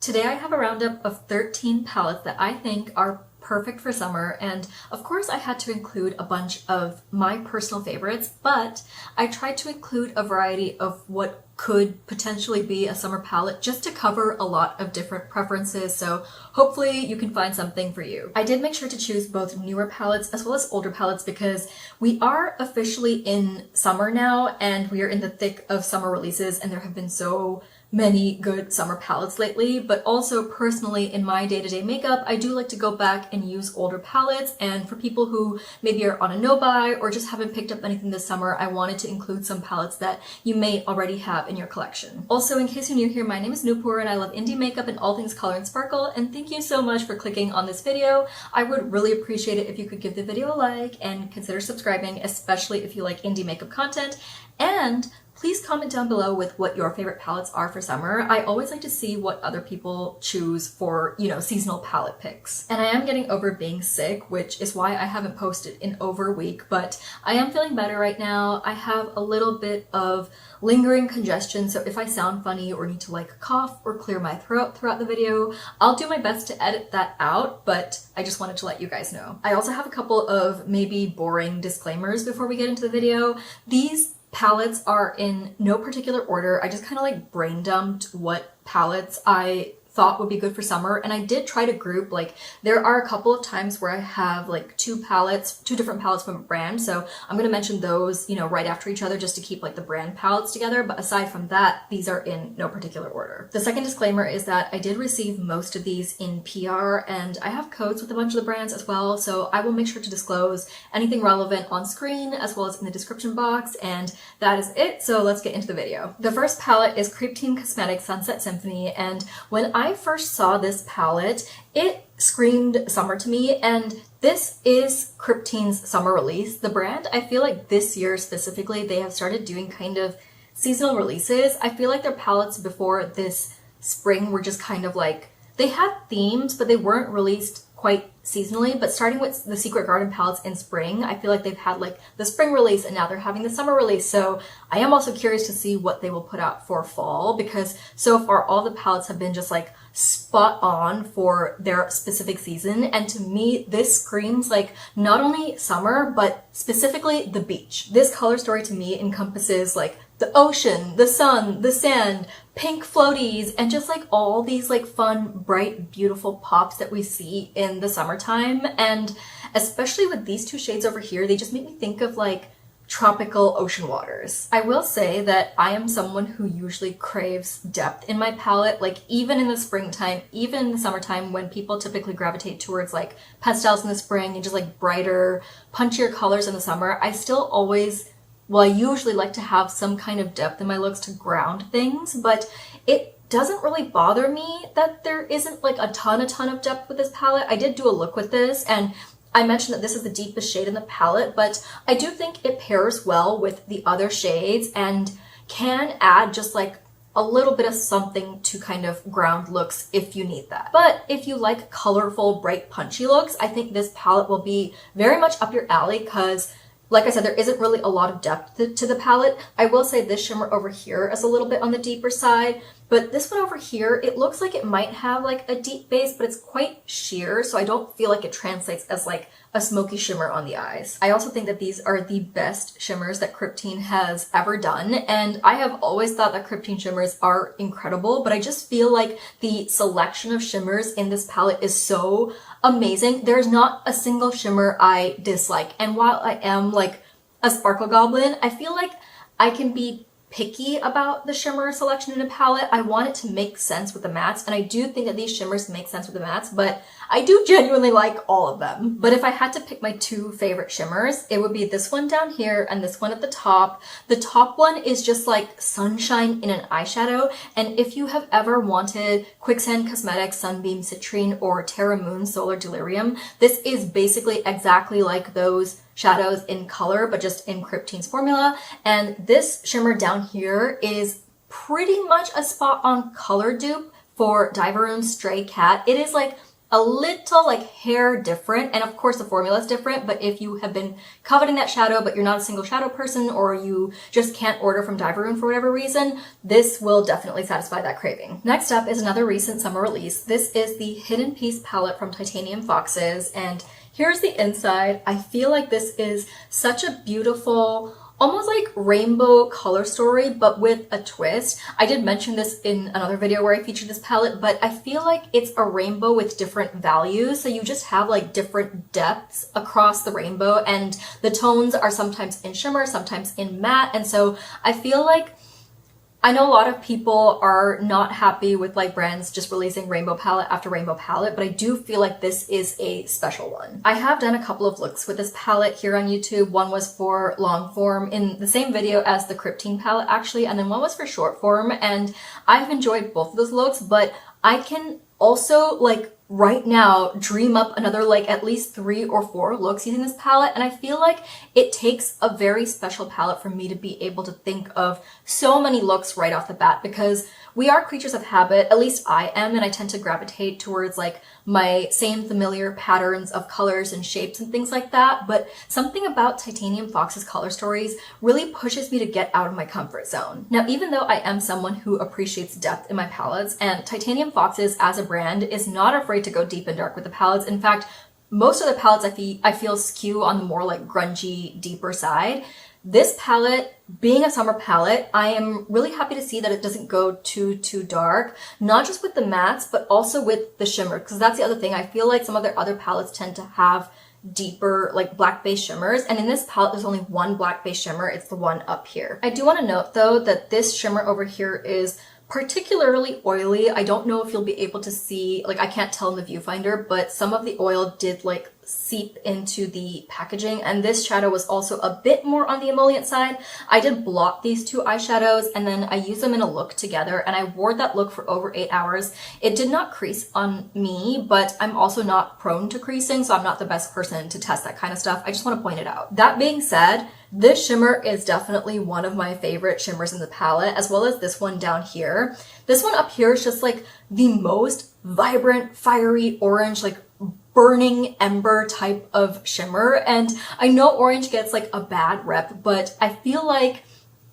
Today I have a roundup of 13 palettes that I think are perfect for summer, and of course I had to include a bunch of my personal favorites, but I tried to include a variety of what could potentially be a summer palette just to cover a lot of different preferences, so hopefully you can find something for you. I did make sure to choose both newer palettes as well as older palettes because we are officially in summer now and we are in the thick of summer releases, and there have been so many good summer palettes lately, but also personally in my day-to-day makeup, I do like to go back and use older palettes, and for people who maybe are on a no-buy or just haven't picked up anything this summer, I wanted to include some palettes that you may already have in your collection. Also, in case you're new here, my name is Noopur and I love indie makeup and all things color and sparkle, and thank you so much for clicking on this video. I would really appreciate it if you could give the video a like and consider subscribing, especially if you like indie makeup content, and please comment down below with what your favorite palettes are for summer. I always like to see what other people choose for, seasonal palette picks. And I am getting over being sick, which is why I haven't posted in over a week, but I am feeling better right now. I have a little bit of lingering congestion, so if I sound funny or need to cough or clear my throat throughout the video, I'll do my best to edit that out, but I just wanted to let you guys know. I also have a couple of maybe boring disclaimers before we get into the video. These palettes are in no particular order. I just kind of brain dumped what palettes I thought would be good for summer, and I did try to group. There are a couple of times where I have two different palettes from a brand, so I'm going to mention those right after each other just to keep the brand palettes together, but aside from that, these are in no particular order. The second disclaimer is that I did receive most of these in PR, and I have codes with a bunch of the brands as well, so I will make sure to disclose anything relevant on screen as well as in the description box, and that is it, so let's get into the video. The first palette is Kryptein Cosmetics Sunset Symphony, and when I first saw this palette, it screamed summer to me, and this is Kryptein's summer release. The brand, I feel like this year specifically, they have started doing kind of seasonal releases. I feel like their palettes before this spring were just kind of they had themes, but they weren't released quite seasonally. But starting with the Secret Garden palettes in spring, I feel like they've had the spring release and now they're having the summer release. So I am also curious to see what they will put out for fall, because so far all the palettes have been just spot on for their specific season. And to me, this screams not only summer, but specifically the beach. This color story to me encompasses the ocean, the sun, the sand, pink floaties, and just all these fun, bright, beautiful pops that we see in the summertime. And especially with these two shades over here, they just make me think of tropical ocean waters. I will say that I am someone who usually craves depth in my palette, even in the springtime, even in the summertime, when people typically gravitate towards pastels in the spring and just brighter, punchier colors in the summer. I still always, I usually like to have some kind of depth in my looks to ground things, but it doesn't really bother me that there isn't a ton of depth with this palette. I did do a look with this, and I mentioned that this is the deepest shade in the palette, but I do think it pairs well with the other shades and can add just a little bit of something to kind of ground looks if you need that. But if you like colorful, bright, punchy looks, I think this palette will be very much up your alley because, like I said, there isn't really a lot of depth to the palette. I will say this shimmer over here is a little bit on the deeper side, but this one over here, it looks like it might have a deep base, but it's quite sheer, so I don't feel like it translates as a smoky shimmer on the eyes. I also think that these are the best shimmers that Kryptein has ever done, and I have always thought that Kryptein shimmers are incredible, but I just feel like the selection of shimmers in this palette is so amazing. There's not a single shimmer I dislike, and while I am a sparkle goblin, I feel like I can be picky about the shimmer selection in a palette. I want it to make sense with the mattes, and I do think that these shimmers make sense with the mattes, but I do genuinely like all of them. But if I had to pick my two favorite shimmers, it would be this one down here and this one at the top. The top one is just sunshine in an eyeshadow, and if you have ever wanted Quicksand Cosmetics Sunbeam Citrine or Terra Moon Solar Delirium, this is basically exactly like those shadows in color, but just in Kryptein's formula. And this shimmer down here is pretty much a spot on color dupe for Dieverune Stray Cat. It is a little like hair different, and of course the formula is different, but if you have been coveting that shadow but you're not a single shadow person, or you just can't order from Dieverune for whatever reason, this will definitely satisfy that craving. Next up is another recent summer release. This is the Hidden Piece palette from Titanium Foxes, and here's the inside. I feel like this is such a beautiful, almost like rainbow color story, but with a twist. I did mention this in another video where I featured this palette, but I feel like it's a rainbow with different values. So you just have like different depths across the rainbow, and the tones are sometimes in shimmer, sometimes in matte. And so I feel like, I know a lot of people are not happy with like brands just releasing rainbow palette after rainbow palette, but I do feel like this is a special one. I have done a couple of looks with this palette here on YouTube. One was for long form in the same video as the Kryptein palette actually, and then one was for short form, and I've enjoyed both of those looks, but I can also like right now dream up another like at least 3 or 4 looks using this palette, and I feel like it takes a very special palette for me to be able to think of so many looks right off the bat, because we are creatures of habit, at least I am, and I tend to gravitate towards like my same familiar patterns of colors and shapes and things like that, but something about Titanium Fox's color stories really pushes me to get out of my comfort zone. Now, even though I am someone who appreciates depth in my palettes, and Titanium Foxes as a brand is not afraid to go deep and dark with the palettes. In fact, most of the palettes I feel skew on the more like grungy, deeper side. This palette, being a summer palette, I am really happy to see that it doesn't go too dark, not just with the mattes, but also with the shimmer, because that's the other thing. I feel like some of their other palettes tend to have deeper like black base shimmers, and in this palette there's only one black base shimmer. It's the one up here. I do want to note though that this shimmer over here is particularly oily. I don't know if you'll be able to see, like I can't tell in the viewfinder, but some of the oil did like seep into the packaging, and this shadow was also a bit more on the emollient side. I did blot these 2 eyeshadows and then I used them in a look together, and I wore that look for over 8 hours. It did not crease on me, but I'm also not prone to creasing, so I'm not the best person to test that kind of stuff. I just want to point it out. That being said, this shimmer is definitely one of my favorite shimmers in the palette, as well as this one down here. This one up here is just like the most vibrant, fiery orange, like burning ember type of shimmer. And I know orange gets like a bad rep, but I feel like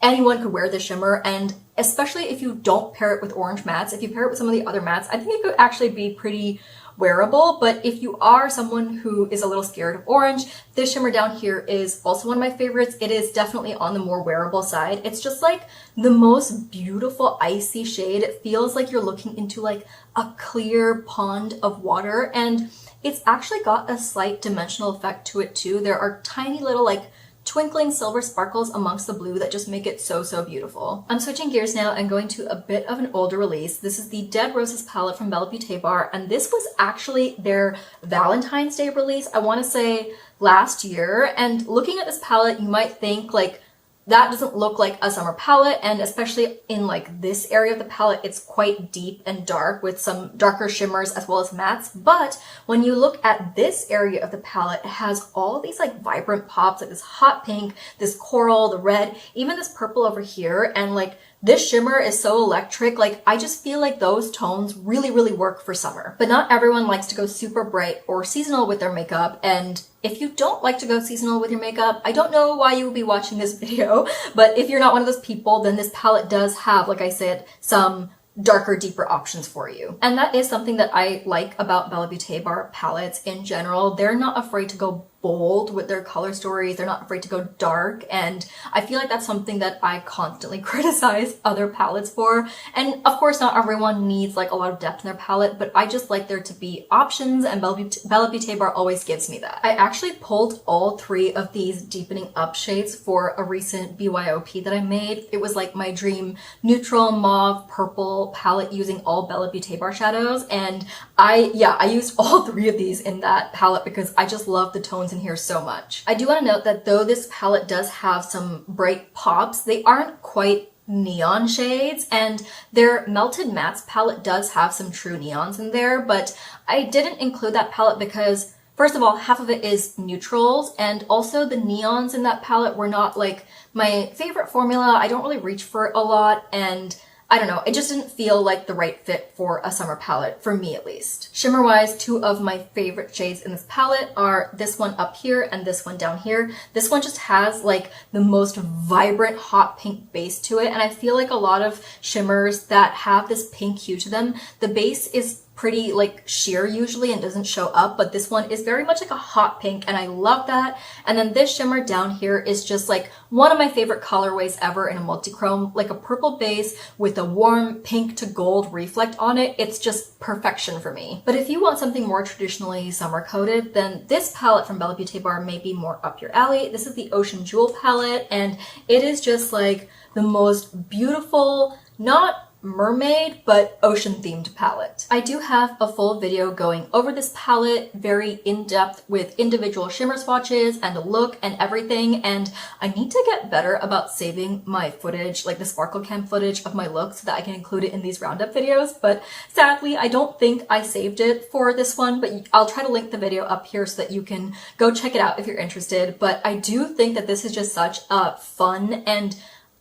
anyone could wear this shimmer, and especially if you don't pair it with orange mattes, if you pair it with some of the other mattes, I think it could actually be pretty wearable. But if you are someone who is a little scared of orange, this shimmer down here is also one of my favorites. It is definitely on the more wearable side. It's just like the most beautiful icy shade. It feels like you're looking into like a clear pond of water, and it's actually got a slight dimensional effect to it too. There are tiny little like twinkling silver sparkles amongst the blue that just make it so beautiful. I'm switching gears now and going to a bit of an older release. This is the Dead Roses palette from Bella Beaute Bar, and this was actually their Valentine's Day release, I want to say last year. And looking at this palette, you might think like, that doesn't look like a summer palette, and especially in like this area of the palette, it's quite deep and dark with some darker shimmers as well as mattes. But when you look at this area of the palette, it has all of these like vibrant pops, like this hot pink, this coral, the red, even this purple over here, and like this shimmer is so electric. Like I just feel like those tones really work for summer. But not everyone likes to go super bright or seasonal with their makeup, and if you don't like to go seasonal with your makeup, I don't know why you would be watching this video, but if you're not one of those people, then this palette does have, like I said, some darker, deeper options for you. And that is something that I like about Bella Beaute Bar palettes in general. They're not afraid to go bold with their color stories. They're not afraid to go dark, and I feel like that's something that I constantly criticize other palettes for. And of course, not everyone needs like a lot of depth in their palette, but I just like there to be options, and Bella Beaute Bar always gives me that. I actually pulled all 3 of these deepening up shades for a recent BYOP that I made. It was like my dream neutral mauve purple palette using all Bella Beaute Bar shadows, and I used all 3 of these in that palette because I just love the tones in here so much. I do want to note that though this palette does have some bright pops, they aren't quite neon shades, and their Melted Mattes palette does have some true neons in there, but I didn't include that palette because first of all, half of it is neutrals, and also the neons in that palette were not like my favorite formula. I don't really reach for it a lot, and I don't know, it just didn't feel like the right fit for a summer palette, for me at least. Shimmer-wise, two of my favorite shades in this palette are this one up here and this one down here. This one just has like the most vibrant hot pink base to it, and I feel like a lot of shimmers that have this pink hue to them, the base is pretty like sheer usually and doesn't show up, but this one is very much like a hot pink and I love that. And then this shimmer down here is just like one of my favorite colorways ever in a multi-chrome, like a purple base with a warm pink to gold reflect on it. It's just perfection for me. But if you want something more traditionally summer coated, then this palette from Bella Beaute Bar may be more up your alley. This is the Ocean Jewel palette, and it is just like the most beautiful, not mermaid, but ocean themed palette. I do have a full video going over this palette, very in-depth with individual shimmer swatches and a look and everything, and I need to get better about saving my footage, like the sparkle cam footage of my look, so that I can include it in these roundup videos, but sadly I don't think I saved it for this one, but I'll try to link the video up here so that you can go check it out if you're interested. But I do think that this is just such a fun and,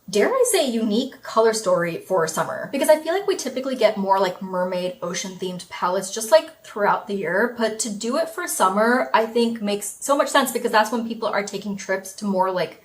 dare I say, unique color story for summer, because I feel like we typically get more like mermaid ocean themed palettes just like throughout the year, but to do it for summer I think makes so much sense because that's when people are taking trips to more like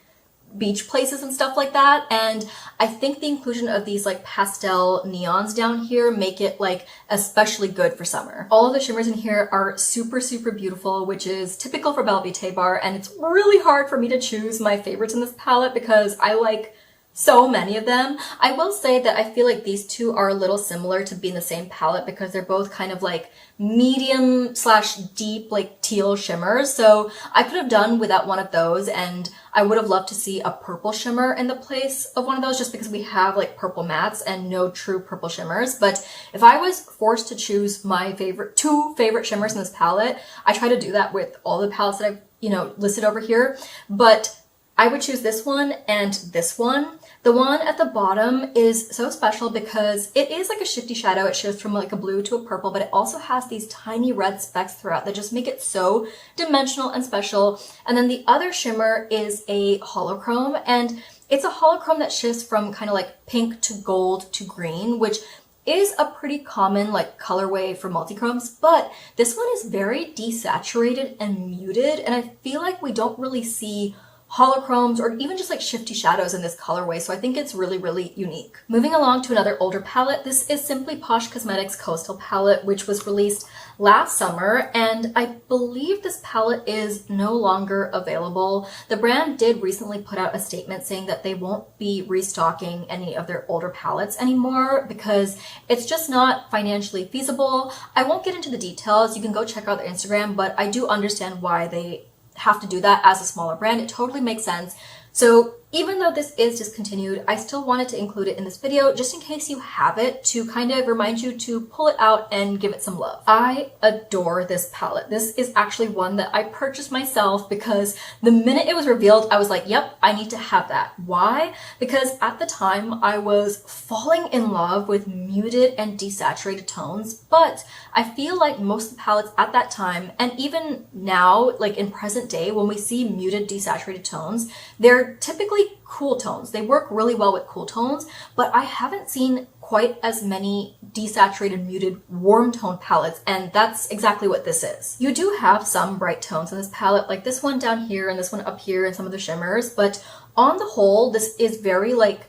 beach places and stuff like that. And I think the inclusion of these like pastel neons down here make it like especially good for summer. All of the shimmers in here are super, super beautiful, which is typical for Bella Beaute Bar, and it's really hard for me to choose my favorites in this palette because I like so many of them. I will say that I feel like these two are a little similar to being the same palette because they're both kind of like medium slash deep like teal shimmers. So I could have done without one of those, and I would have loved to see a purple shimmer in the place of one of those just because we have like purple mattes and no true purple shimmers. But if I was forced to choose my two favorite shimmers in this palette, I try to do that with all the palettes that I've, listed over here. But I would choose this one and this one. The one at the bottom is so special because it is like a shifty shadow. It shifts from like a blue to a purple, but it also has these tiny red specks throughout that just make it so dimensional and special. And then the other shimmer is a holochrome, and it's a holochrome that shifts from kind of like pink to gold to green, which is a pretty common like colorway for multichromes, but this one is very desaturated and muted, and I feel like we don't really see holochromes or even just like shifty shadows in this colorway, so I think it's really, really unique. Moving along to another older palette, this is Simply Posh Cosmetics Coastal palette, which was released last summer, and I believe this palette is no longer available. The brand did recently put out a statement saying that they won't be restocking any of their older palettes anymore because it's just not financially feasible. I won't get into the details, you can go check out their Instagram, but I do understand why they have to do that as a smaller brand. It totally makes sense. So even though this is discontinued, I still wanted to include it in this video just in case you have it, to kind of remind you to pull it out and give it some love. I adore this palette. This is actually one that I purchased myself because the minute it was revealed, I was like, yep, I need to have that. Why? Because at the time I was falling in love with muted and desaturated tones, but I feel like most of the palettes at that time, and even now, like in present day, when we see muted desaturated tones, they're typically cool tones. They work really well with cool tones, but I haven't seen quite as many desaturated, muted, warm tone palettes, and that's exactly what this is. You do have some bright tones in this palette, like this one down here and this one up here and some of the shimmers, but on the whole, this is very like,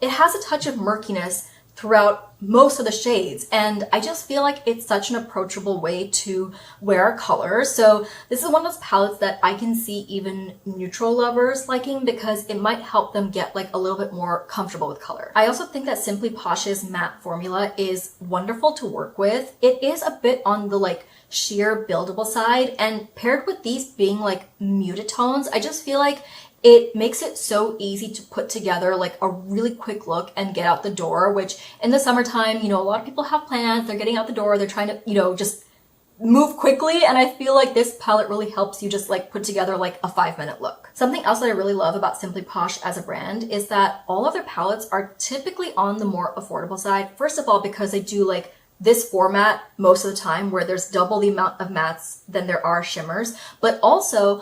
it has a touch of murkiness throughout most of the shades, and I just feel like it's such an approachable way to wear a color. So this is one of those palettes that I can see even neutral lovers liking because it might help them get like a little bit more comfortable with color. I also think that Simply Posh's matte formula is wonderful to work with. It is a bit on the like sheer buildable side, and paired with these being like muted tones, I just feel like it makes it so easy to put together like a really quick look and get out the door, which in the summertime, a lot of people have plans, they're getting out the door, they're trying to, just move quickly, and I feel like this palette really helps you just like put together like a 5-minute look. Something else that I really love about Simply Posh as a brand is that all of their palettes are typically on the more affordable side. First of all, because they do like this format most of the time where there's double the amount of mattes than there are shimmers, but also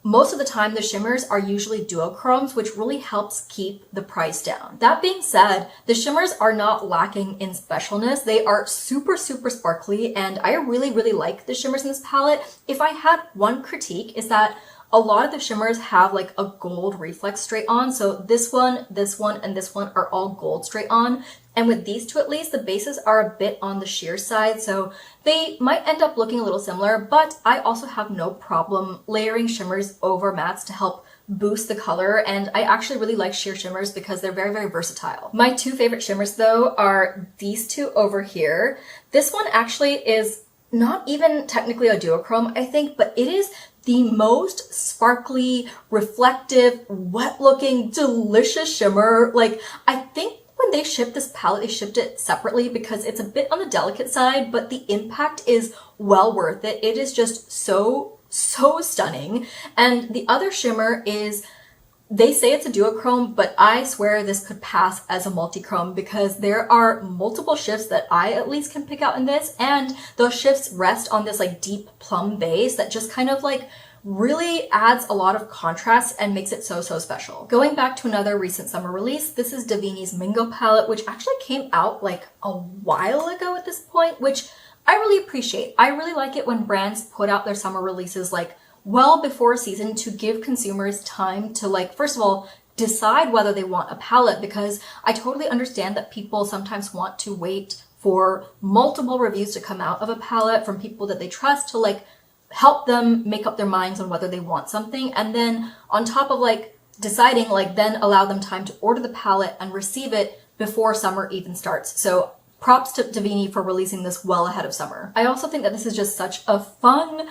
most of the time the shimmers are usually duochromes, which really helps keep the price down. That being said, the shimmers are not lacking in specialness. They are super, super sparkly, and I really, really like the shimmers in this palette. If I had one critique, is that a lot of the shimmers have like a gold reflex straight on. So this one, and this one are all gold straight on. And with these two at least, the bases are a bit on the sheer side, so they might end up looking a little similar, but I also have no problem layering shimmers over mattes to help boost the color, and I actually really like sheer shimmers because they're very, very versatile. My two favorite shimmers though are these two over here. This one actually is not even technically a duochrome, I think, but it is the most sparkly, reflective, wet-looking, delicious shimmer. Like, I think when they shipped this palette, they shipped it separately because it's a bit on the delicate side, but the impact is well worth it. It is just so, so stunning. And the other shimmer is, they say it's a duochrome, but I swear this could pass as a multichrome because there are multiple shifts that I at least can pick out in this, and those shifts rest on this like deep plum base that just kind of like really adds a lot of contrast and makes it so, so special. Going back to another recent summer release, this is Davini's Mingo palette, which actually came out like a while ago at this point, which I really appreciate. I really like it when brands put out their summer releases like well before season to give consumers time to like, first of all, decide whether they want a palette, because I totally understand that people sometimes want to wait for multiple reviews to come out of a palette from people that they trust to like help them make up their minds on whether they want something, and then on top of like deciding, like then allow them time to order the palette and receive it before summer even starts. So props to Davini for releasing this well ahead of summer. I also think that this is just such a fun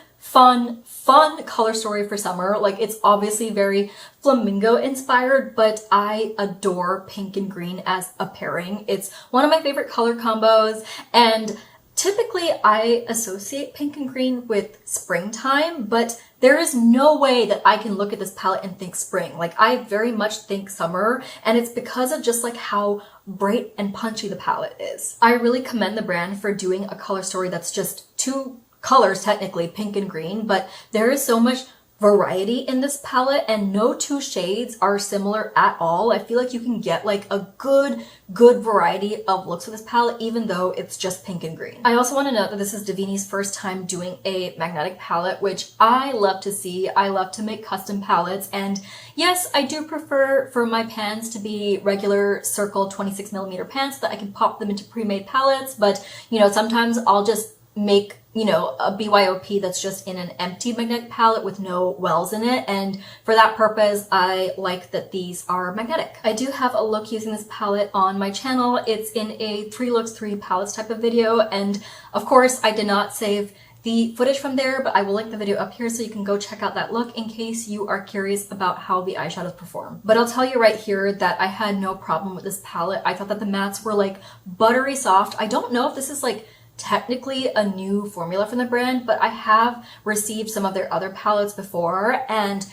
color story for summer. Like, it's obviously very flamingo inspired, but I adore pink and green as a pairing. It's one of my favorite color combos, and typically I associate pink and green with springtime, but there is no way that I can look at this palette and think spring. Like, I very much think summer, and it's because of just like how bright and punchy the palette is. I really commend the brand for doing a color story that's just two colors, technically, pink and green, but there is so much variety in this palette and no two shades are similar at all. I feel like you can get like a good variety of looks with this palette, even though it's just pink and green. I also want to note that this is Davini's first time doing a magnetic palette, which I love to see. I love to make custom palettes, and yes, I do prefer for my pans to be regular circle 26mm pans so that I can pop them into pre-made palettes, but you know, sometimes I'll just make, you know, a BYOP that's just in an empty magnetic palette with no wells in it, and for that purpose I like that these are magnetic. I do have a look using this palette on my channel. It's in a 3 looks 3 palettes type of video, and of course I did not save the footage from there, but I will link the video up here so you can go check out that look in case you are curious about how the eyeshadows perform. But I'll tell you right here that I had no problem with this palette. I thought that the mattes were like buttery soft. I don't know if this is like technically a new formula from the brand, but I have received some of their other palettes before, and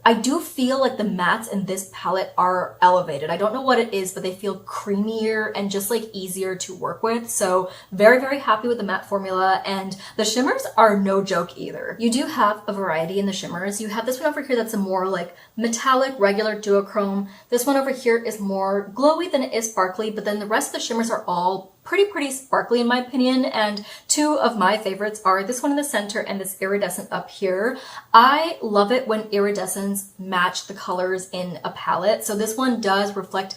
I do feel like the mattes in this palette are elevated. I don't know what it is, but they feel creamier and just like easier to work with. So very happy with the matte formula, and the shimmers are no joke either. You do have a variety in the shimmers. You have this one over here that's a more like metallic regular duochrome. This one over here is more glowy than it is sparkly, but then the rest of the shimmers are all pretty sparkly in my opinion, and two of my favorites are this one in the center and this iridescent up here. I love it when iridescents match the colors in a palette. So this one does reflect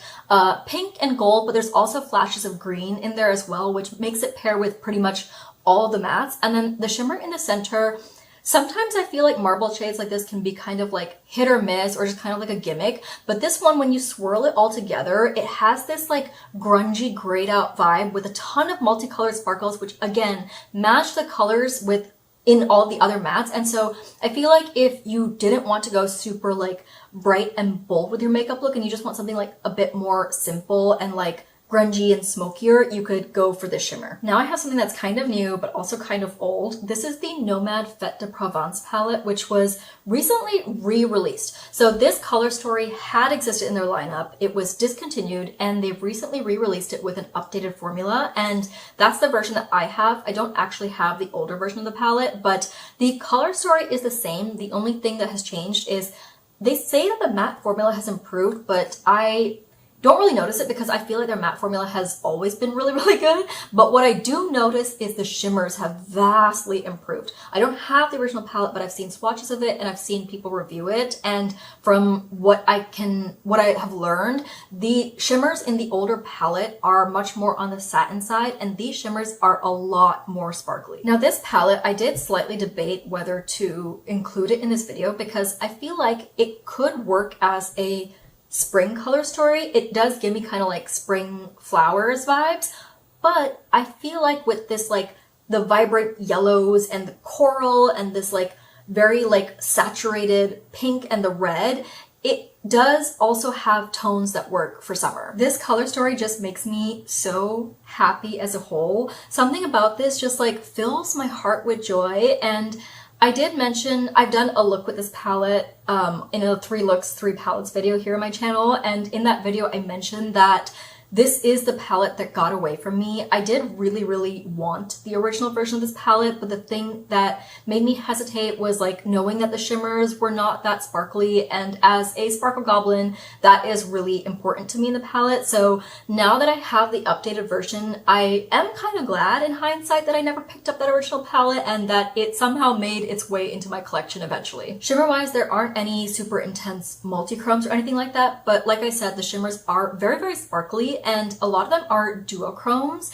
pink and gold, but there's also flashes of green in there as well, which makes it pair with pretty much all of the mattes. And then the shimmer in the center, sometimes I feel like marble shades like this can be kind of like hit or miss or just kind of like a gimmick. But this one, when you swirl it all together, it has this like grungy grayed out vibe with a ton of multicolored sparkles, which again, match the colors in all the other mattes. And so I feel like if you didn't want to go super like bright and bold with your makeup look and you just want something like a bit more simple and like grungy and smokier, you could go for the shimmer. Now I have something that's kind of new, but also kind of old. This is the Nomad Fetes de Provence palette, which was recently re-released. So this color story had existed in their lineup. It was discontinued, and they've recently re-released it with an updated formula, and that's the version that I have. I don't actually have the older version of the palette, but the color story is the same. The only thing that has changed is they say that the matte formula has improved, but I don't really notice it because I feel like their matte formula has always been really, really good. But what I do notice is the shimmers have vastly improved. I don't have the original palette, but I've seen swatches of it and I've seen people review it. And from what I have learned, the shimmers in the older palette are much more on the satin side, and these shimmers are a lot more sparkly. Now this palette, I did slightly debate whether to include it in this video because I feel like it could work as a spring color story. It does give me kind of like spring flowers vibes, but I feel like with this, like the vibrant yellows and the coral and this like very like saturated pink and the red, it does also have tones that work for summer. This color story just makes me so happy as a whole. Something about this just like fills my heart with joy. And I did mention I've done a look with this palette in a 3 looks, 3 palettes video here on my channel, and in that video I mentioned that this is the palette that got away from me. I did really, really want the original version of this palette, but the thing that made me hesitate was like knowing that the shimmers were not that sparkly, and as a sparkle goblin, that is really important to me in the palette. So now that I have the updated version, I am kind of glad in hindsight that I never picked up that original palette and that it somehow made its way into my collection eventually. Shimmer-wise, there aren't any super intense multi-chromes or anything like that, but like I said, the shimmers are very, very sparkly, and a lot of them are duochromes.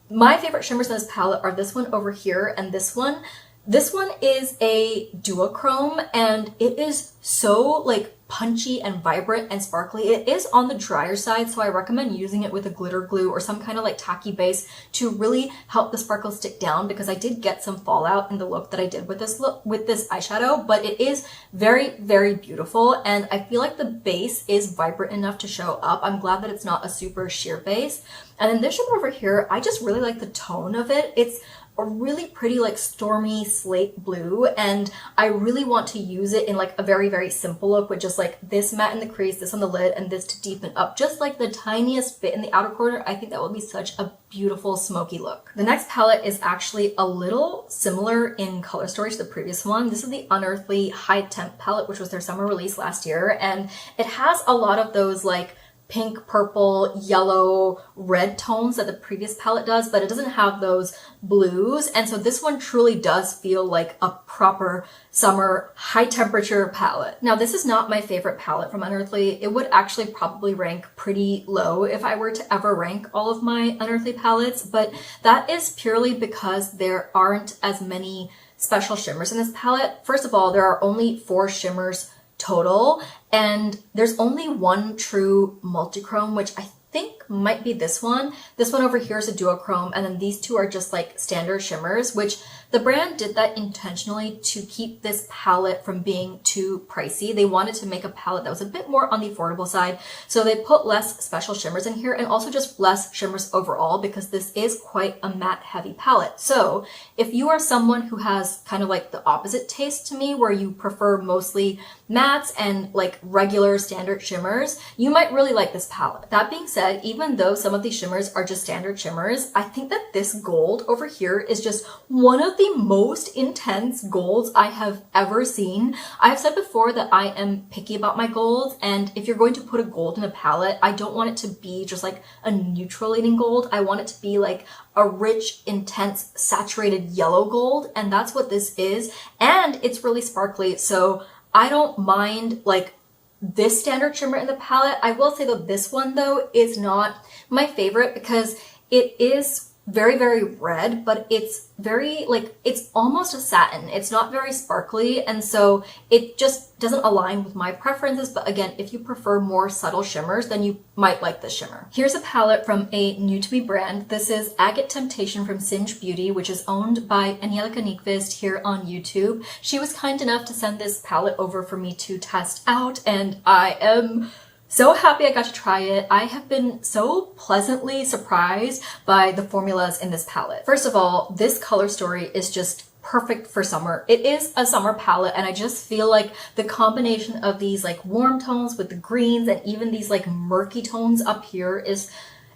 My favorite shimmers in this palette are this one over here and this one. This one is a duochrome, and it is so like punchy and vibrant and sparkly. It is on the drier side, so I recommend using it with a glitter glue or some kind of like tacky base to really help the sparkles stick down, because I did get some fallout in the look that I did with this eyeshadow, but it is very, very beautiful, and I feel like the base is vibrant enough to show up. I'm glad that it's not a super sheer base. And then this shimmer over here, I just really like the tone of it. It's a really pretty like stormy slate blue, and I really want to use it in like a very, very simple look with just like this matte in the crease, this on the lid, and this to deepen up just like the tiniest bit in the outer corner. I think that will be such a beautiful smoky look. The next palette is actually a little similar in color story to the previous one. This is the Unearthly High Temp palette, which was their summer release last year, and it has a lot of those like pink, purple, yellow, red tones that the previous palette does, but it doesn't have those blues. And so this one truly does feel like a proper summer high temperature palette. Now, this is not my favorite palette from Unearthly. It would actually probably rank pretty low if I were to ever rank all of my Unearthly palettes, but that is purely because there aren't as many special shimmers in this palette. First of all, there are only 4 shimmers total, and there's only one true multichrome, which I think might be this one. This one over here is a duochrome, and then these 2 are just like standard shimmers, which the brand did that intentionally to keep this palette from being too pricey. They wanted to make a palette that was a bit more on the affordable side, so they put less special shimmers in here and also just less shimmers overall, because this is quite a matte heavy palette. So if you are someone who has kind of like the opposite taste to me, where you prefer mostly mattes and like regular standard shimmers, you might really like this palette. That being said, even though some of these shimmers are just standard shimmers, I think that this gold over here is just one of the most intense golds I have ever seen. I've said before that I am picky about my gold, and if you're going to put a gold in a palette, I don't want it to be just like a neutral leaning gold. I want it to be like a rich, intense, saturated yellow gold, and that's what this is. And it's really sparkly, so I don't mind like this standard shimmer in the palette. I will say though, this one though is not my favorite because it is very, very red, but it's very like, it's almost a satin. It's not very sparkly, and so it just doesn't align with my preferences. But again, if you prefer more subtle shimmers, then you might like this shimmer. Here's a palette from a new to me brand. This is Agate Temptation from Singe Beauty, which is owned by Angelica Nyqvist here on YouTube. She was kind enough to send this palette over for me to test out, and I am So happy I got to try it. I have been so pleasantly surprised by the formulas in this palette. First of all, this color story is just perfect for summer. It is a summer palette, and I just feel like the combination of these like warm tones with the greens and even these like murky tones up here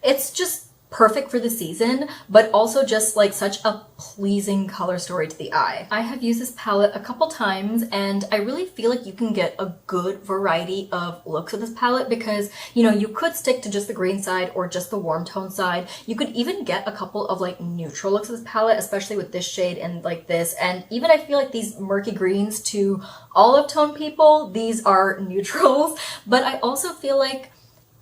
it's just perfect for the season, but also just like such a pleasing color story to the eye. I have used this palette a couple times, and I really feel like you can get a good variety of looks with this palette because, you know, you could stick to just the green side or just the warm tone side. You could even get a couple of like neutral looks with this palette, especially with this shade and like this. And even I feel like these murky greens to olive tone people, these are neutrals, but I also feel like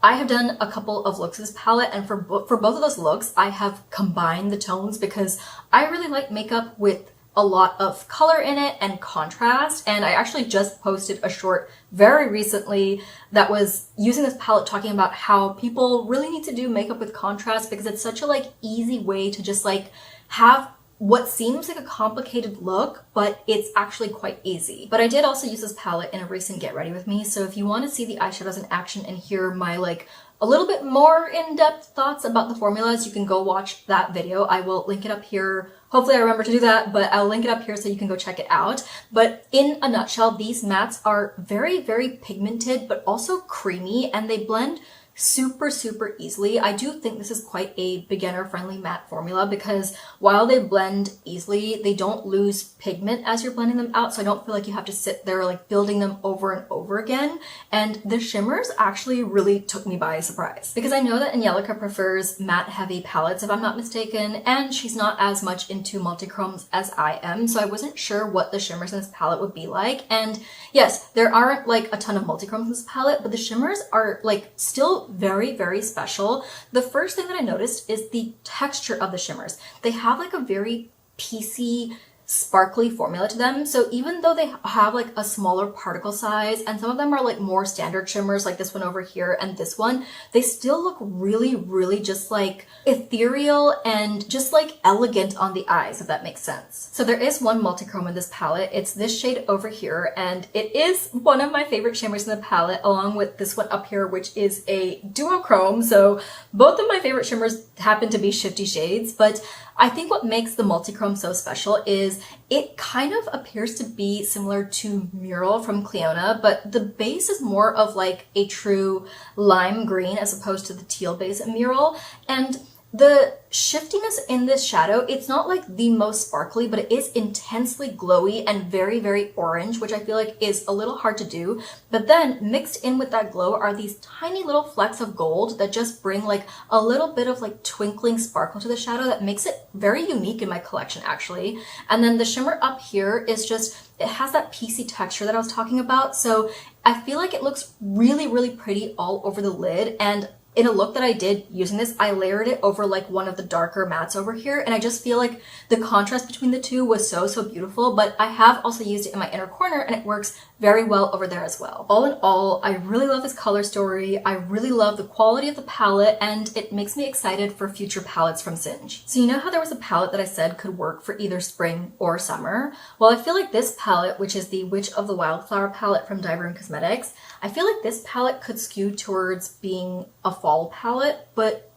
I have done a couple of looks with this palette, and for both of those looks, I have combined the tones because I really like makeup with a lot of color in it and contrast. And I actually just posted a short very recently that was using this palette, talking about how people really need to do makeup with contrast because it's such a like easy way to just like have what seems like a complicated look, but it's actually quite easy. But I did also use this palette in a recent Get Ready With Me, so if you want to see the eyeshadows in action and hear my like a little bit more in-depth thoughts about the formulas, you can go watch that video. I will link it up here. Hopefully I remember to do that, but I'll link it up here so you can go check it out. But in a nutshell, these mattes are very, very pigmented, but also creamy, and they blend super, super easily. I do think this is quite a beginner-friendly matte formula because while they blend easily, they don't lose pigment as you're blending them out, so I don't feel like you have to sit there like building them over and over again. And the shimmers actually really took me by surprise because I know that Angelica prefers matte-heavy palettes, if I'm not mistaken, and she's not as much into multichromes as I am, so I wasn't sure what the shimmers in this palette would be like. And yes, there aren't like a ton of multichromes in this palette, but the shimmers are like still very, very special. The first thing that I noticed is the texture of the shimmers. They have like a very piecey, sparkly formula to them. So even though they have like a smaller particle size, and some of them are like more standard shimmers like this one over here and this one, they still look really, really just like ethereal and just like elegant on the eyes, if that makes sense. So there is one multichrome in this palette. It's this shade over here, and it is one of my favorite shimmers in the palette, along with this one up here, which is a duochrome. So both of my favorite shimmers happen to be shifty shades, but I think what makes the multichrome so special is it kind of appears to be similar to Mural from Clionadh, but the base is more of like a true lime green as opposed to the teal base in Mural. And the shiftiness in this shadow, it's not like the most sparkly, but it is intensely glowy and very, very orange, which I feel like is a little hard to do. But then mixed in with that glow are these tiny little flecks of gold that just bring like a little bit of like twinkling sparkle to the shadow that makes it very unique in my collection, actually. And then the shimmer up here is just, it has that piecey texture that I was talking about. So I feel like it looks really, really pretty all over the lid. And in a look that I did using this, I layered it over like one of the darker mattes over here, and I just feel like the contrast between the two was so, so beautiful. But I have also used it in my inner corner, and it works very well over there as well. All in all, I really love this color story. I really love the quality of the palette, and it makes me excited for future palettes from Singe. So you know how there was a palette that I said could work for either spring or summer? Well, I feel like this palette, which is the Witch of the Wildflower palette from Dieverune Cosmetics, I feel like this palette could skew towards being a fall palette, but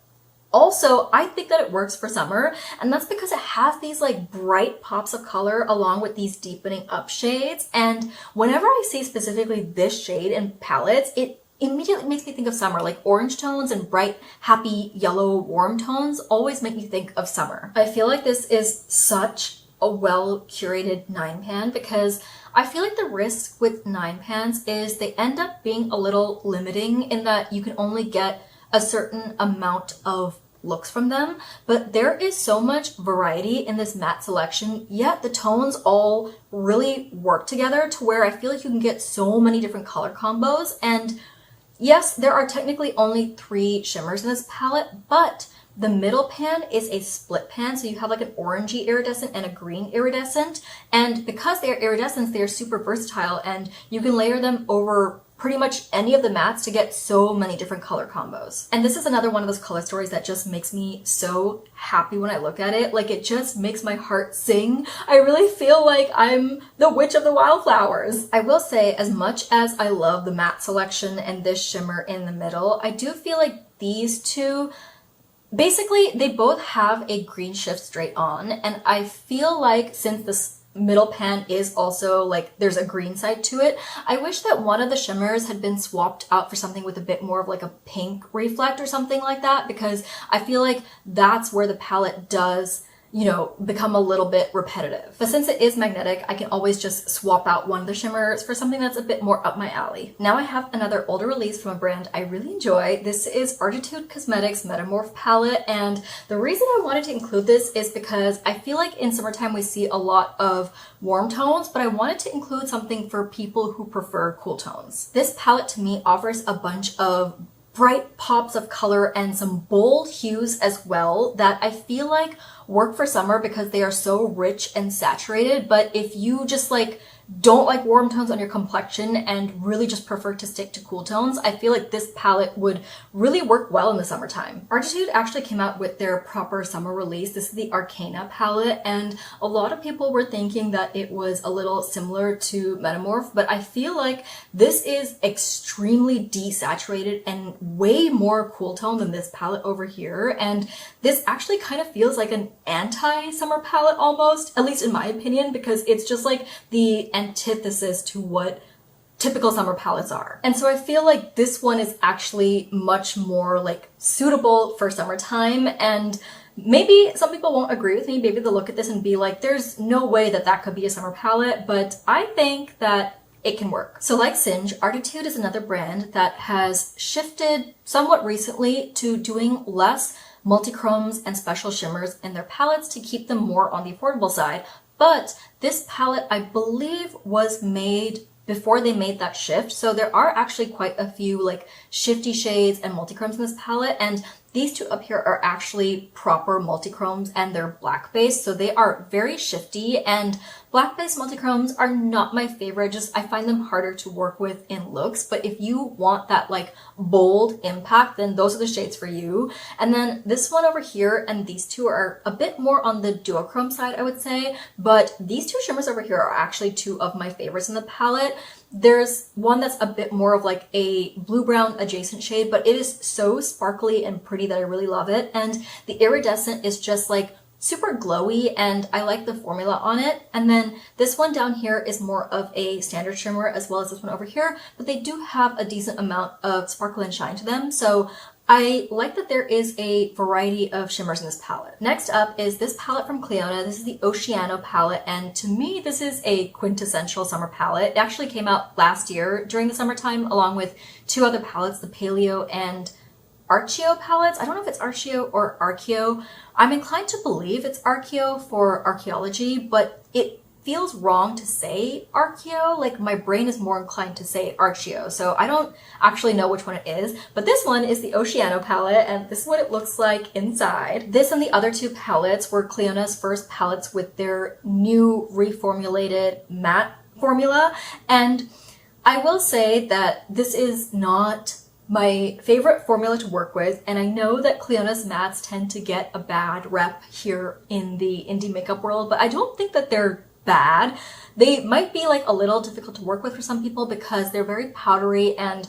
also I think that it works for summer, and that's because it has these like bright pops of color along with these deepening up shades. And whenever I see specifically this shade in palettes, it immediately makes me think of summer. Like orange tones and bright, happy, yellow, warm tones always make me think of summer. I feel like this is such a well-curated 9-pan because I feel like the risk with 9-pans is they end up being a little limiting in that you can only get a certain amount of looks from them, but there is so much variety in this matte selection, yet the tones all really work together to where I feel like you can get so many different color combos. And yes, there are technically only 3 shimmers in this palette, but the middle pan is a split pan, so you have like an orangey iridescent and a green iridescent, and because they are iridescents, they are super versatile, and you can layer them over pretty much any of the mattes to get so many different color combos. And this is another one of those color stories that just makes me so happy when I look at it. Like, it just makes my heart sing. I really feel like I'm the witch of the wildflowers. I will say, as much as I love the matte selection and this shimmer in the middle, I do feel like these two, basically, they both have a green shift straight on, and I feel like since this middle pan is also like there's a green side to it, I wish that one of the shimmers had been swapped out for something with a bit more of like a pink reflect or something like that, because I feel like that's where the palette does, you know, become a little bit repetitive. But since it is magnetic, I can always just swap out one of the shimmers for something that's a bit more up my alley. Now I have another older release from a brand I really enjoy. This is Arttitude Cosmetics Metamorph palette, and the reason I wanted to include this is because I feel like in summertime we see a lot of warm tones, but I wanted to include something for people who prefer cool tones. This palette to me offers a bunch of bright pops of color and some bold hues as well that I feel like work for summer because they are so rich and saturated. But if you just like don't like warm tones on your complexion and really just prefer to stick to cool tones, I feel like this palette would really work well in the summertime. Arttitude actually came out with their proper summer release. This is the Arcana palette, and a lot of people were thinking that it was a little similar to Metamorph, but I feel like this is extremely desaturated and way more cool tone than this palette over here, and this actually kind of feels like an anti-summer palette almost, at least in my opinion, because it's just like the antithesis to what typical summer palettes are. And so I feel like this one is actually much more like suitable for summertime, and maybe some people won't agree with me. Maybe they'll look at this and be like, there's no way that that could be a summer palette, but I think that it can work. So like Singe, Arttitude is another brand that has shifted somewhat recently to doing less multichromes and special shimmers in their palettes to keep them more on the affordable side. But this palette, I believe, was made before they made that shift. So there are actually quite a few like shifty shades and multichromes in this palette, and these two up here are actually proper multichromes and they're black based, so they are very shifty, and black based multichromes are not my favorite. Just I find them harder to work with in looks, but if you want that like bold impact, then those are the shades for you. And then this one over here and these two are a bit more on the duochrome side, I would say, but these two shimmers over here are actually two of my favorites in the palette. There's one that's a bit more of like a blue-brown adjacent shade, but it is so sparkly and pretty that I really love it. And the iridescent is just like super glowy, and I like the formula on it. And then this one down here is more of a standard shimmer, as well as this one over here, but they do have a decent amount of sparkle and shine to them. So I like that there is a variety of shimmers in this palette. Next up is this palette from Clionadh. This is the Oceano palette, and to me this is a quintessential summer palette. It actually came out last year during the summertime along with two other palettes, the Paleo and Archeo palettes. I don't know if it's Archeo or Archeo. I'm inclined to believe it's Archeo for archaeology, but it feels wrong to say Archeo. Like, my brain is more inclined to say Archeo, so I don't actually know which one it is. But this one is the Oceano palette, and this is what it looks like inside. This and the other two palettes were Clionadh's first palettes with their new reformulated matte formula, and I will say that this is not my favorite formula to work with, and I know that Clionadh's mattes tend to get a bad rep here in the indie makeup world, but I don't think that they're bad. They might be like a little difficult to work with for some people because they're very powdery, and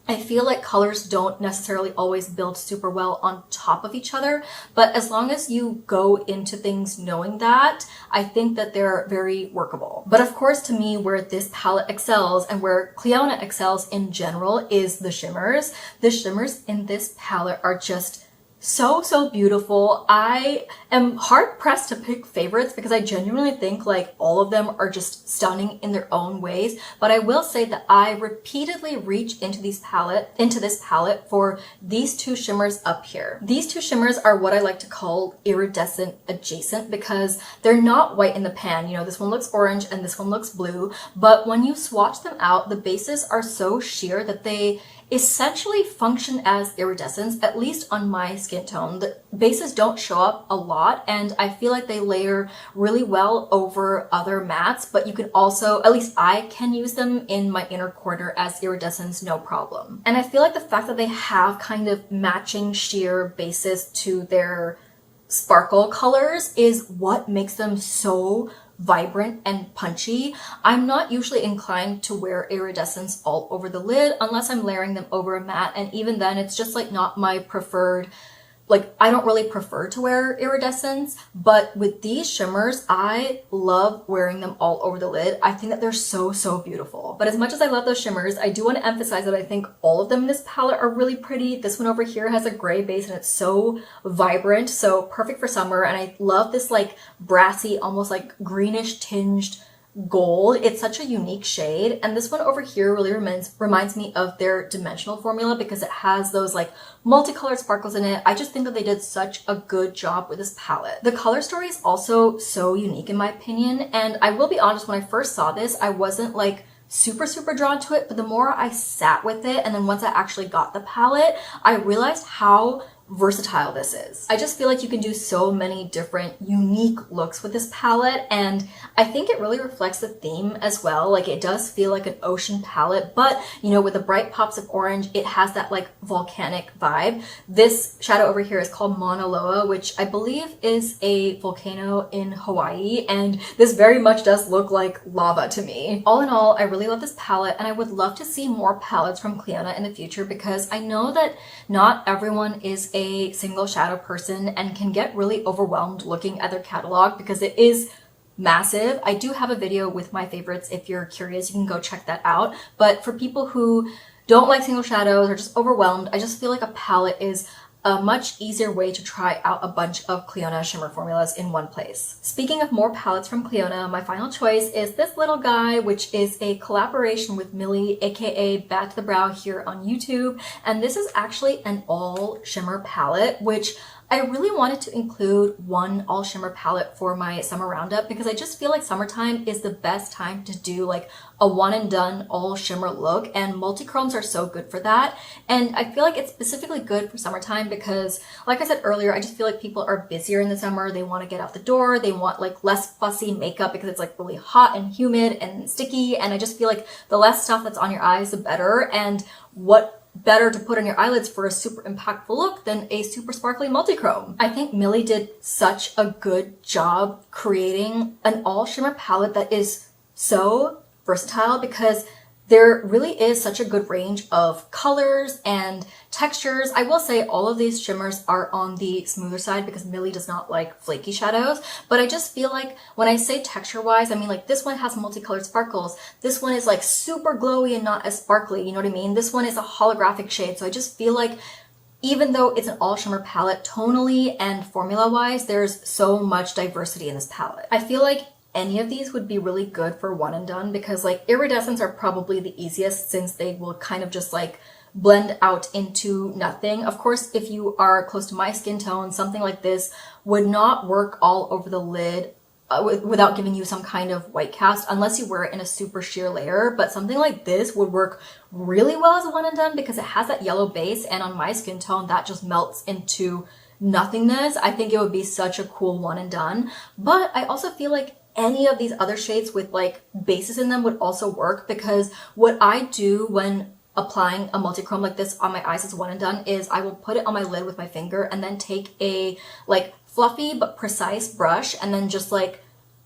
I feel like colors don't necessarily always build super well on top of each other, but as long as you go into things knowing that, I think that they're very workable. But of course, to me, where this palette excels and where Clionadh excels in general is the shimmers. The shimmers in this palette are just so beautiful. I am hard pressed to pick favorites because I genuinely think like all of them are just stunning in their own ways, but I will say that I repeatedly reach into this palette for these two shimmers up here. These two shimmers are what I like to call iridescent adjacent because they're not white in the pan. You know, this one looks orange and this one looks blue, but when you swatch them out, the bases are so sheer that they essentially function as iridescence, at least on my skin tone. The bases don't show up a lot, and I feel like they layer really well over other mattes, but you can also, at least I can use them in my inner corner as iridescence, no problem. And I feel like the fact that they have kind of matching sheer bases to their sparkle colors is what makes them so vibrant and punchy. I'm not usually inclined to wear iridescence all over the lid unless I'm layering them over a matte, and even then it's just like not my preferred, like I don't really prefer to wear iridescence. But with these shimmers, I love wearing them all over the lid. I think that they're so beautiful. But as much as I love those shimmers, I do want to emphasize that I think all of them in this palette are really pretty. This one over here has a gray base and it's so vibrant, so perfect for summer. And I love this like brassy, almost like greenish tinged gold. It's such a unique shade. And this one over here really reminds me of their dimensional formula because it has those like multicolored sparkles in it. I just think that they did such a good job with this palette. The color story is also so unique in my opinion, and I will be honest, when I first saw this, I wasn't like super drawn to it, but the more I sat with it and then once I actually got the palette, I realized how versatile this is. I just feel like you can do so many different unique looks with this palette, and I think it really reflects the theme as well. Like it does feel like an ocean palette, but you know, with the bright pops of orange, it has that like volcanic vibe. This shadow over here is called Mauna Loa, which I believe is a volcano in Hawaii, and this very much does look like lava to me. All in all, I really love this palette, and I would love to see more palettes from Clionadh in the future because I know that not everyone is a single shadow person and can get really overwhelmed looking at their catalog because it is massive. I do have a video with my favorites. If you're curious, you can go check that out. But for people who don't like single shadows or just overwhelmed, I just feel like a palette is a much easier way to try out a bunch of Clionadh shimmer formulas in one place. Speaking of more palettes from Clionadh, my final choice is this little guy, which is a collaboration with Millie, aka Bat to the Brow here on YouTube. And this is actually an all shimmer palette, which I really wanted to include one all shimmer palette for my summer roundup because I just feel like summertime is the best time to do like a one and done all shimmer look, and multi-chromes are so good for that. And I feel like it's specifically good for summertime because like I said earlier, I just feel like people are busier in the summer. They want to get out the door. They want like less fussy makeup because it's like really hot and humid and sticky. And I just feel like the less stuff that's on your eyes, the better. And what better to put on your eyelids for a super impactful look than a super sparkly multi-chrome. I think Millie did such a good job creating an all shimmer palette that is so versatile because there really is such a good range of colors and textures. I will say all of these shimmers are on the smoother side because Millie does not like flaky shadows, but I just feel like when I say texture wise, I mean like this one has multicolored sparkles. This one is like super glowy and not as sparkly, you know what I mean? This one is a holographic shade. So I just feel like even though it's an all shimmer palette, tonally and formula wise, there's so much diversity in this palette. I feel like any of these would be really good for one and done because like iridescents are probably the easiest since they will kind of just like blend out into nothing. Of course, if you are close to my skin tone, something like this would not work all over the lid without giving you some kind of white cast unless you wear it in a super sheer layer. But something like this would work really well as a one and done because it has that yellow base, and on my skin tone that just melts into nothingness. I think it would be such a cool one and done. But I also feel like any of these other shades with like bases in them would also work because what I do when applying a multi-chrome like this on my eyes as one and done is I will put it on my lid with my finger and then take a like fluffy but precise brush and then just like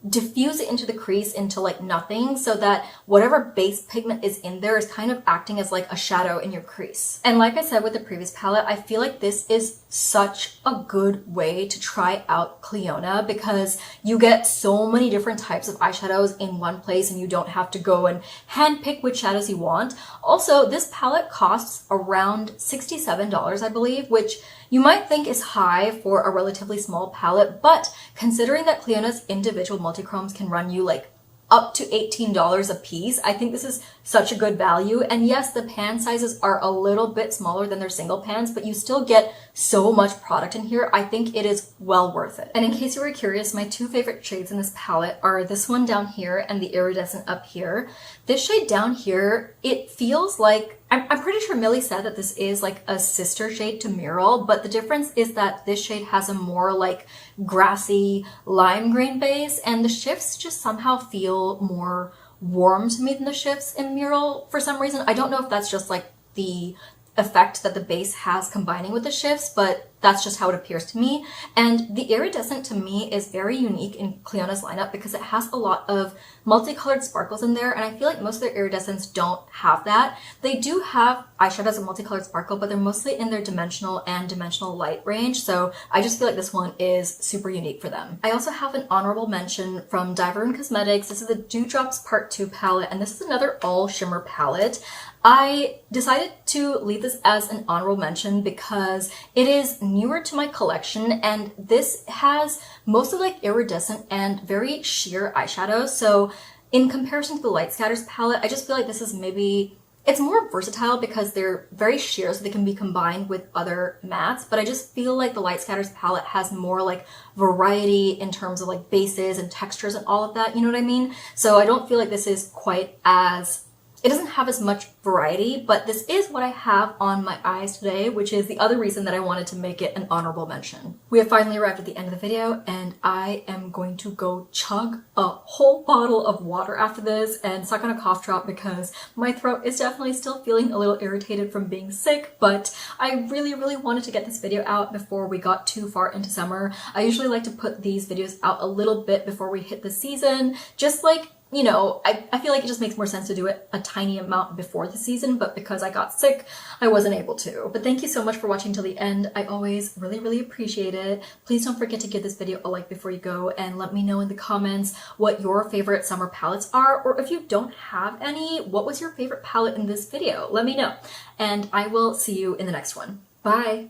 diffuse it into the crease into like nothing so that whatever base pigment is in there is kind of acting as like a shadow in your crease. And like I said with the previous palette, I feel like this is such a good way to try out Clionadh because you get so many different types of eyeshadows in one place and you don't have to go and hand pick which shadows you want. Also, this palette costs around $67, I believe, which you might think is high for a relatively small palette, but considering that Clionadh's individual multi-chromes can run you like up to $18 a piece, I think this is such a good value. And yes, the pan sizes are a little bit smaller than their single pans, but you still get so much product in here. I think it is well worth it. And in case you were curious, my two favorite shades in this palette are this one down here and the iridescent up here. This shade down here, it feels like I'm pretty sure Millie said that this is like a sister shade to Mural, but the difference is that this shade has a more like grassy lime green base, and the shifts just somehow feel more warm to me than the shifts in Mural for some reason. I don't know if that's just like the effect that the base has combining with the shifts, but that's just how it appears to me. And the iridescent to me is very unique in Clionadh's lineup because it has a lot of multicolored sparkles in there, and I feel like most of their iridescents don't have that. They do have eyeshadows of multicolored sparkle, but they're mostly in their dimensional and dimensional light range, so I just feel like this one is super unique for them. I also have an honorable mention from Dieverune Cosmetics. This is the Dewdrops Part 2 palette, and this is another all shimmer palette. I decided to leave this as an honorable mention because it is newer to my collection, and this has most of like iridescent and very sheer eyeshadows. So in comparison to the Light Scatters palette, I just feel like this is maybe, it's more versatile because they're very sheer, so they can be combined with other mattes, but I just feel like the Light Scatters palette has more like variety in terms of like bases and textures and all of that, you know what I mean? So I don't feel like this is quite as, it doesn't have as much variety, but this is what I have on my eyes today, which is the other reason that I wanted to make it an honorable mention. We have finally arrived at the end of the video, and I am going to go chug a whole bottle of water after this and suck on a cough drop because my throat is definitely still feeling a little irritated from being sick, but I really wanted to get this video out before we got too far into summer. I usually like to put these videos out a little bit before we hit the season, just like, you know, I feel like it just makes more sense to do it a tiny amount before the season, but because I got sick, I wasn't able to. But thank you so much for watching till the end. I always really appreciate it. Please don't forget to give this video a like before you go, and let me know in the comments what your favorite summer palettes are, or if you don't have any, what was your favorite palette in this video? Let me know, and I will see you in the next one. Bye!